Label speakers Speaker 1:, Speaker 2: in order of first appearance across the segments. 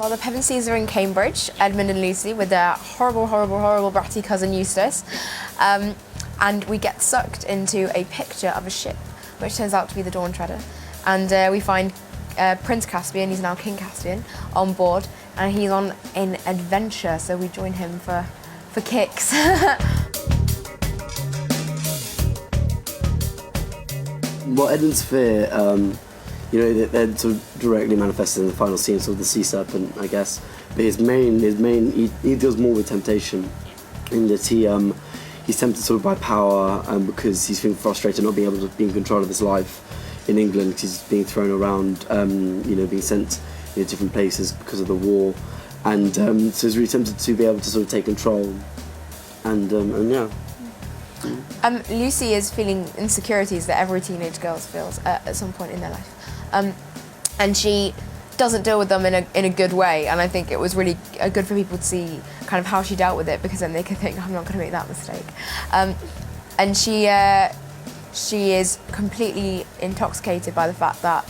Speaker 1: Well, the Pevensies are in Cambridge, Edmund and Lucy, with their horrible, horrible, horrible bratty cousin Eustace. And we get sucked into a picture of a ship, which turns out to be the Dawn Treader. And we find Prince Caspian, he's now King Caspian, on board, and he's on an adventure, so we join him for kicks.
Speaker 2: Well, Edmund's fear, you know, they're sort of directly manifested in the final scene, sort of the sea serpent, I guess. But his main, he deals more with temptation, in that he's tempted sort of by power, because he's feeling frustrated not being able to be in control of his life in England, because he's being thrown around, you know, being sent to different places because of the war, and so he's really tempted to be able to sort of take control, and yeah.
Speaker 1: Lucy is feeling insecurities that every teenage girl feels at some point in their life. And she doesn't deal with them in a good way, and I think it was really good for people to see kind of how she dealt with it, because then they could think, I'm not going to make that mistake. And she is completely intoxicated by the fact that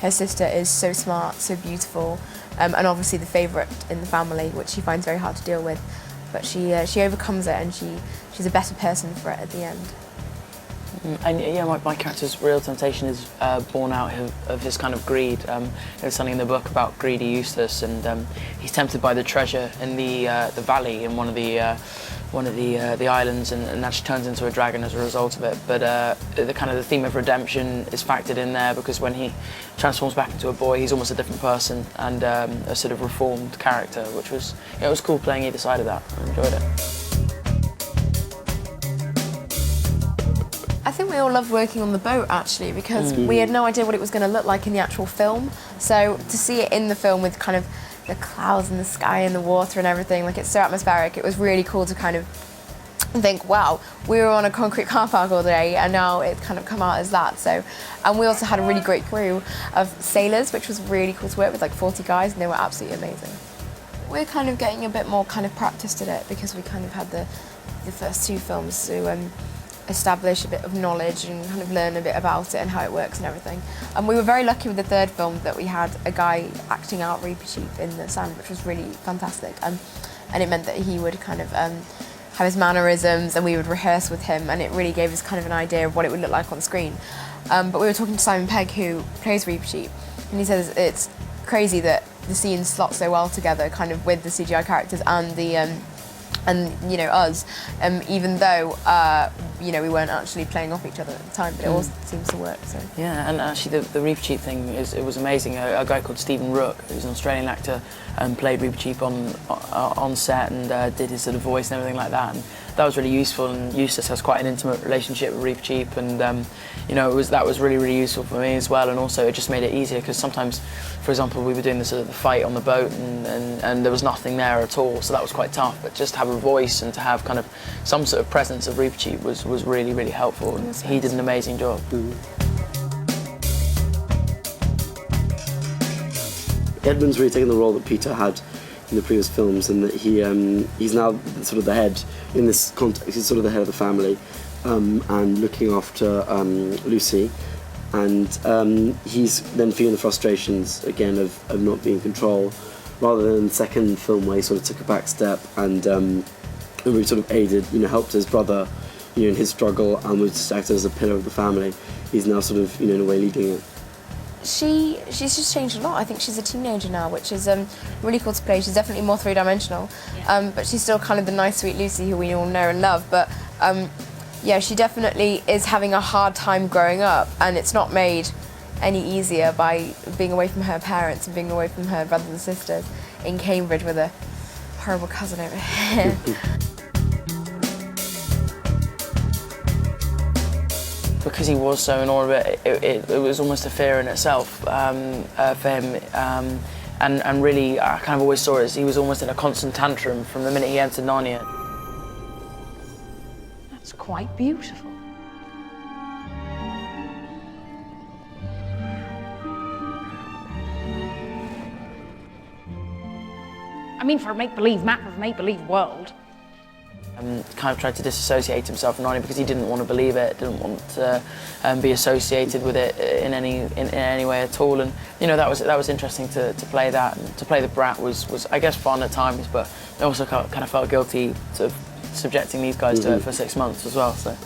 Speaker 1: her sister is so smart, so beautiful, and obviously the favourite in the family, which she finds very hard to deal with. But she overcomes it, and she's a better person for it at the end.
Speaker 3: And yeah, my character's real temptation is born out of his kind of greed. There's something in the book about greedy Eustace, and he's tempted by the treasure in the valley in one of the islands, and actually turns into a dragon as a result of it. But the kind of the theme of redemption is factored in there, because when he transforms back into a boy, he's almost a different person, and a sort of reformed character, which was, it was cool playing either side of that. I enjoyed it.
Speaker 1: I think we all loved working on the boat, actually, because we had no idea what it was going to look like in the actual film. So to see it in the film with kind of the clouds and the sky and the water and everything, like, it's so atmospheric, it was really cool to kind of think, wow, we were on a concrete car park all day, and now it's kind of come out as that. So, and we also had a really great crew of sailors, which was really cool to work with, like 40 guys, and they were absolutely amazing. We're kind of getting a bit more kind of practiced at it, because we kind of had the first two films to establish a bit of knowledge and kind of learn a bit about it and how it works and everything. And we were very lucky with the third film that we had a guy acting out Reaper Sheep in the sand, which was really fantastic. And it meant that he would kind of have his mannerisms, and we would rehearse with him, and it really gave us kind of an idea of what it would look like on screen. But we were talking to Simon Pegg, who plays Reaper Sheep, and he says it's crazy that the scenes slot so well together, kind of with the CGI characters and the you know, us, even though you know, we weren't actually playing off each other at the time, but it all seems to work. So
Speaker 3: yeah, and actually the Reaper Sheep thing it was amazing. A guy called Stephen Rook, who's an Australian actor, played Reaper Sheep on set, and did his sort of voice and everything like that. And that was really useful. And Eustace has quite an intimate relationship with Reaper Sheep, and you know, that was really, really useful for me as well. And also, it just made it easier, because sometimes, for example, we were doing the fight on the boat, and there was nothing there at all, so that was quite tough. But just to have a voice and to have kind of some sort of presence of Reaper Sheep was really, really helpful, and he did an amazing job.
Speaker 2: Edmund's really taken the role that Peter had in the previous films, and that he's now sort of the head in this context. He's sort of the head of the family, and looking after Lucy, and he's then feeling the frustrations again of not being in control, rather than the second film where he sort of took a back step and really sort of aided, you know, helped his brother, you know, in his struggle, and was just acted as a pillar of the family. He's now sort of, you know, in a way leading it.
Speaker 1: she's just changed a lot. I think she's a teenager now, which is really cool to play. She's definitely more three-dimensional, but she's still kind of the nice, sweet Lucy who we all know and love. But yeah, she definitely is having a hard time growing up, and it's not made any easier by being away from her parents and being away from her brothers and sisters in Cambridge with a horrible cousin over here.
Speaker 3: Because he was so in awe of it, it was almost a fear in itself for him. And really, I kind of always saw it as he was almost in a constant tantrum from the minute he entered Narnia.
Speaker 4: That's quite beautiful. I mean, for a make-believe map of a make-believe world.
Speaker 3: kind of tried to disassociate himself, not only because he didn't want to believe it, didn't want to be associated with it in any way at all. And you know, that was interesting to play that. And to play the brat was I guess fun at times, but I also kind of felt guilty sort of subjecting these guys to it for 6 months as well. So.